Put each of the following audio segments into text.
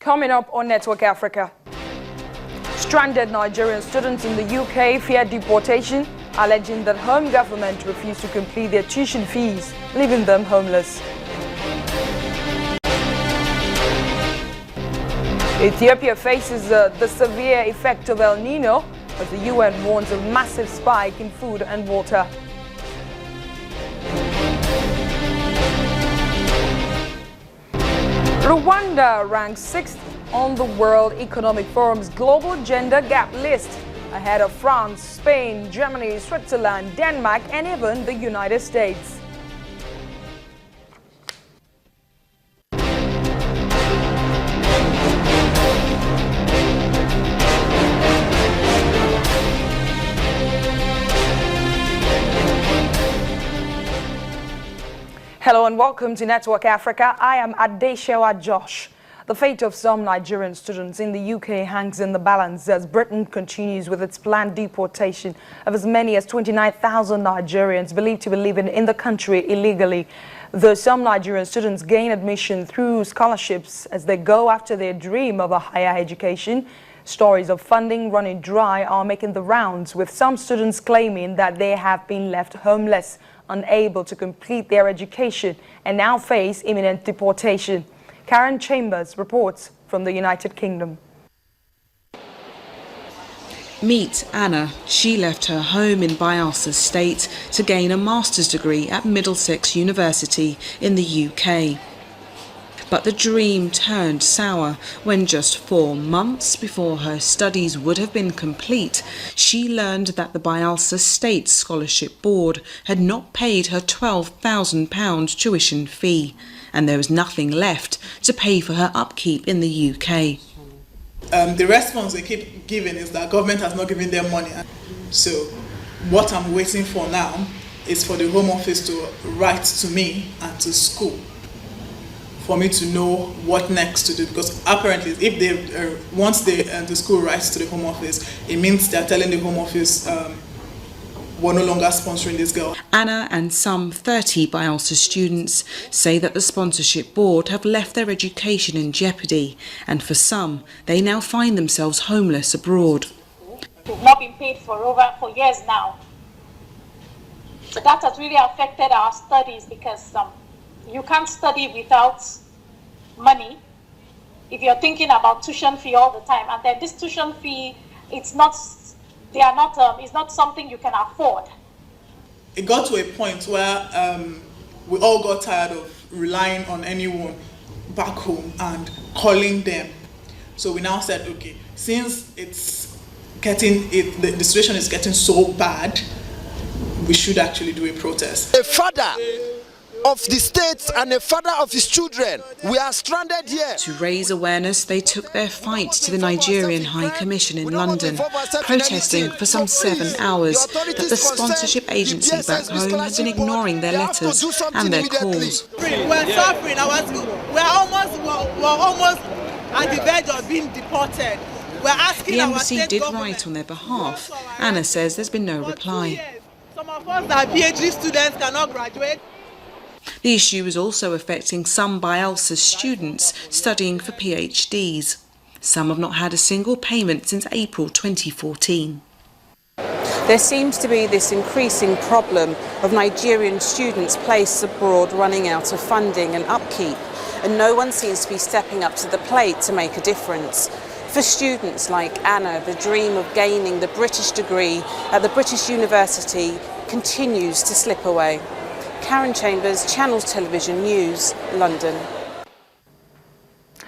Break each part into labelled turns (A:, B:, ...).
A: Coming up on Network Africa. Stranded Nigerian students in the UK fear deportation, alleging that home government refused to complete their tuition fees, leaving them homeless. Ethiopia faces the severe effect of El Nino as the UN warns of massive spike in food and water. Rwanda ranks 6th on the World Economic Forum's Global Gender Gap list, ahead of France, Spain, Germany, Switzerland, Denmark, and even the United States. Hello and welcome to Network Africa. I am Adeshewa Josh. The fate of some Nigerian students in the UK hangs in the balance as Britain continues with its planned deportation of as many as 29,000 Nigerians believed to be living in the country illegally. Though some Nigerian students gain admission through scholarships as they go after their dream of a higher education, stories of funding running dry are making the rounds, with some students claiming that they have been left homeless, unable to complete their education, and now face imminent deportation. Karen Chambers reports from the United Kingdom.
B: Meet Anna. She left her home in Bayelsa State to gain a master's degree at Middlesex University in the UK. But the dream turned sour when just 4 months before her studies would have been complete, she learned that the Bayelsa State Scholarship Board had not paid her £12,000 tuition fee, and there was nothing left to pay for her upkeep in the UK.
C: The response they keep giving is that government has not given them money. So what I'm waiting for now is for the Home Office to write to me and to school for me to know what next to do, because apparently if they once the school writes to the Home Office, it means they're telling the Home Office we're no longer sponsoring this girl.
B: Anna and some 30 Bayelsa students say that the sponsorship board have left their education in jeopardy, and for some, they now find themselves homeless abroad.
D: We've not been paid for years now. So that has really affected our studies, because you can't study without money if you're thinking about tuition fee all the time. And then this tuition fee, it's not something you can afford.
C: It got to a point where we all got tired of relying on anyone back home and calling them. So we now said, okay, since the situation is getting so bad, we should actually do a protest.
E: A father of the state and a father of his children, we are stranded here.
B: To raise awareness, they took their fight to the Nigerian High Commission in London, protesting for some 7 hours that the sponsorship agency back home had been ignoring their letters and their calls.
F: We're suffering. We're almost at the verge of being deported. We're asking
B: the embassy did write on their behalf. Anna says there's been no reply.
F: Some of us that are PhD students cannot graduate.
B: The issue is also affecting some Bayelsa students studying for PhDs. Some have not had a single payment since April 2014.
G: There seems to be this increasing problem of Nigerian students placed abroad running out of funding and upkeep, and no one seems to be stepping up to the plate to make a difference. For students like Anna, the dream of gaining the British degree at the British University continues to slip away. Karen Chambers, Channels Television News, London.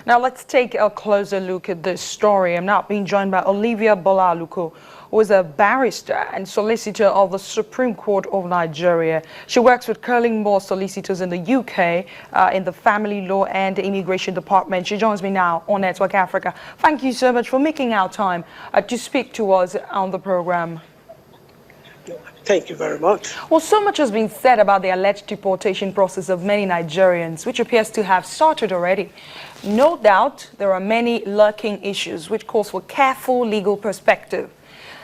A: Now let's take a closer look at this story. I'm now being joined by Olivia Bolaluko, who is a barrister and solicitor of the Supreme Court of Nigeria. She works with Curling Moore Solicitors in the UK in the Family Law and Immigration Department. She joins me now on Network Africa. Thank you so much for making our time to speak to us on the program.
H: Thank you very much.
A: Well, so much has been said about the alleged deportation process of many Nigerians, which appears to have started already. No doubt there are many lurking issues which calls for careful legal perspective.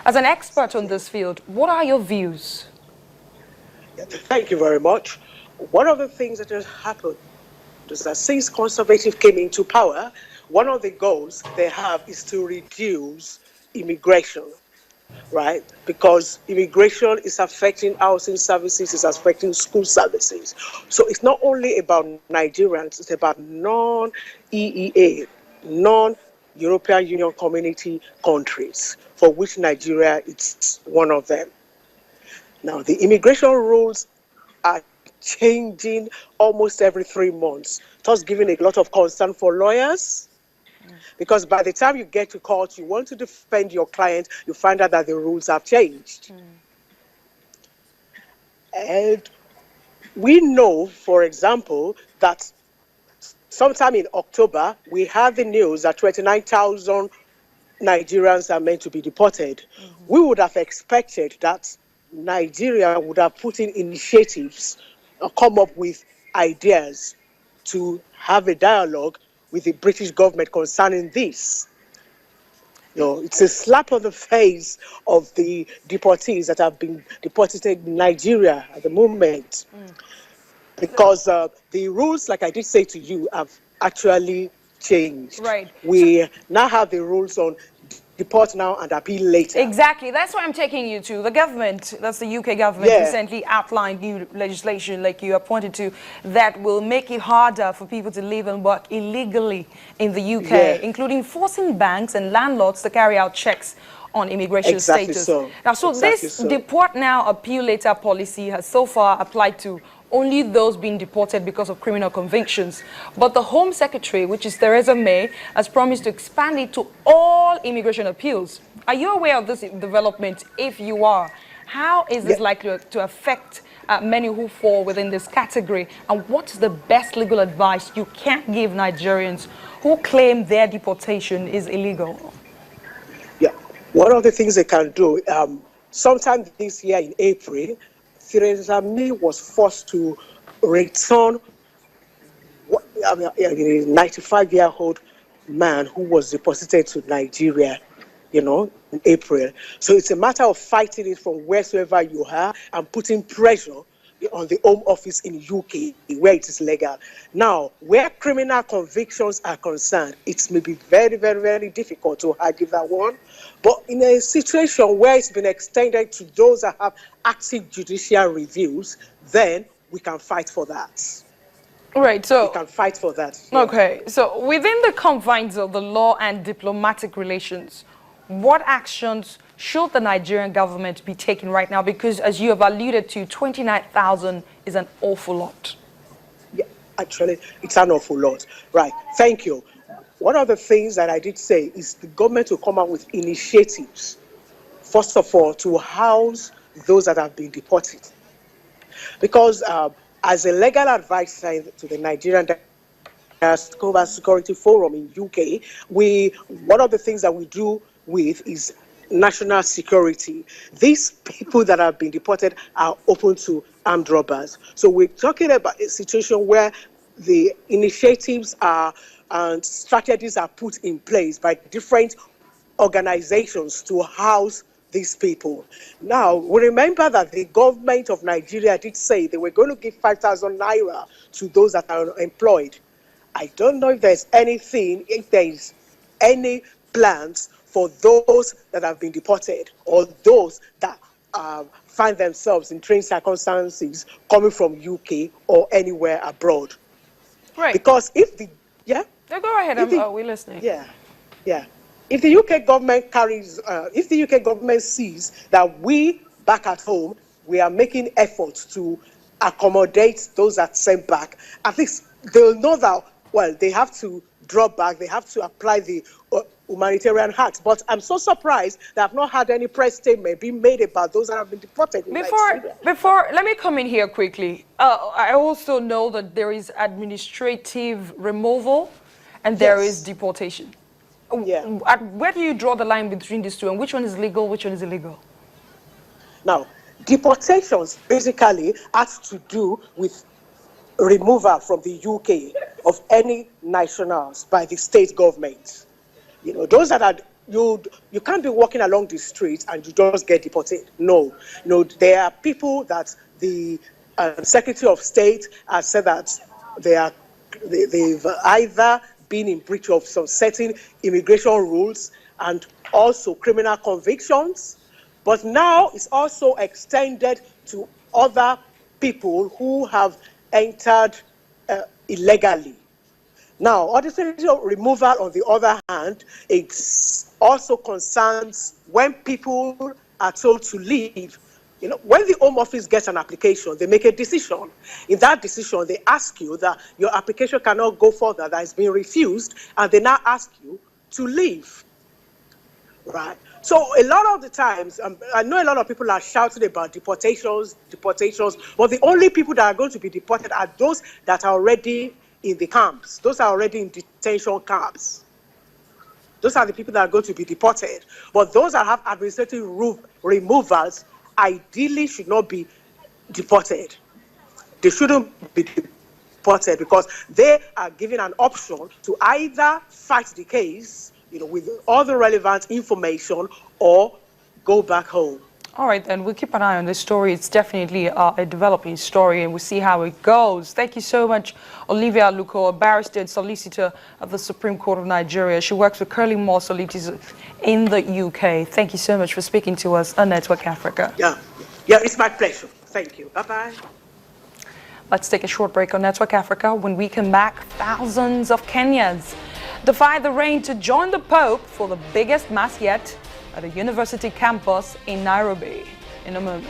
A: As an expert on this field, what are your views?
H: Thank you very much. One of the things that has happened is that since Conservative came into power, one of the goals they have is to reduce immigration, right? Because immigration is affecting housing services, it's affecting school services. So it's not only about Nigerians, it's about non-EEA, non-European Union Community countries, for which Nigeria is one of them. Now, the immigration rules are changing almost every 3 months, thus giving a lot of concern for lawyers. Because by the time you get to court, you want to defend your client, you find out that the rules have changed. And we know, for example, that sometime in October, we had the news that 29,000 Nigerians are meant to be deported. We would have expected that Nigeria would have put in initiatives, come up with ideas to have a dialogue with the British government concerning this. It's a slap on the face of the deportees that have been deported in Nigeria at the moment. Because the rules, like I did say to you, have actually changed.
A: Right.
H: We now have the rules on deport now and appeal later.
A: Exactly. That's why I'm taking you to. The government, that's the UK government, recently outlined new legislation, like you have pointed to, that will make it harder for people to live and work illegally in the UK, including forcing banks and landlords to carry out checks on immigration status. Now, this deport now, appeal later policy has so far applied to only those being deported because of criminal convictions. But the Home Secretary, which is Theresa May, has promised to expand it to all immigration appeals. Are you aware of this development? If you are, how is this likely to affect many who fall within this category? And what is the best legal advice you can give Nigerians who claim their deportation is illegal?
H: One of the things they can do, sometime this year in April, Theresa May was forced to return a 95-year-old man who was deported to Nigeria, in April. So it's a matter of fighting it from wheresoever you are and putting pressure on the Home Office in UK where it is legal. Now, where criminal convictions are concerned, it may be very, very, very difficult to argue that one. But in a situation where it's been extended to those that have active judicial reviews, then we can fight for that.
A: Right, so
H: we can fight for that.
A: Okay, so within the confines of the law and diplomatic relations, what actions should the Nigerian government be taking right now? Because as you have alluded to, 29,000 is an awful lot.
H: Yeah, actually, it's an awful lot. Right, thank you. One of the things that I did say is the government will come out with initiatives, first of all, to house those that have been deported. Because as a legal advisor to the Nigerian Security Forum in UK, one of the things that we do with is national security. These people that have been deported are open to armed robbers. So we're talking about a situation where the initiatives are and strategies are put in place by different organizations to house these people. Now, we remember that the government of Nigeria did say they were going to give 5,000 naira to those that are employed. I don't know if there's any plans for those that have been deported or those that find themselves in strange circumstances coming from UK or anywhere abroad.
A: Right.
H: Because if the
A: No, go ahead. We're listening.
H: If the UK government if the UK government sees that we back at home, we are making efforts to accommodate those that sent back, at least they'll know that, well, they have to draw back, they have to apply the humanitarian act. But I'm so surprised that I've not had any press statement being made about those that have been deported.
A: Before, let me come in here quickly. I also know that there is administrative removal and there is deportation. Where do you draw the line between these two, and which one is legal, which one is illegal?
H: Now, deportations basically has to do with removal from the UK of any nationals by the state government. Those that are, you can't be walking along the street and you just get deported. No, there are people that the Secretary of State has said that they've either been in breach of some certain immigration rules and also criminal convictions. But now it's also extended to other people who have entered illegally. Now, ordinary removal, on the other hand, it also concerns when people are told to leave. You know, when the Home Office gets an application, they make a decision. In that decision, they ask you that your application cannot go further, that it's been refused, and they now ask you to leave. Right. So a lot of the times, I know a lot of people are shouting about deportations, but the only people that are going to be deported are those that are already in the camps. Those are already in detention camps. Those are the people that are going to be deported. But those that have administrative removals ideally should not be deported. They shouldn't be deported because they are given an option to either fight the case, you know, with all the relevant information, or go back home.
A: All right, then we'll keep an eye on this story. It's definitely a developing story, and we'll see how it goes. Thank you so much, Olivia Luko, a barrister and solicitor of the Supreme Court of Nigeria. She works with Curly Moore Solicitors in the UK. Thank you so much for speaking to us on Network Africa.
H: Yeah, it's my pleasure. Thank you. Bye-bye.
A: Let's take a short break on Network Africa. When we come back, thousands of Kenyans defy the rain to join the Pope for the biggest mass yet at a university campus in Nairobi. In a moment.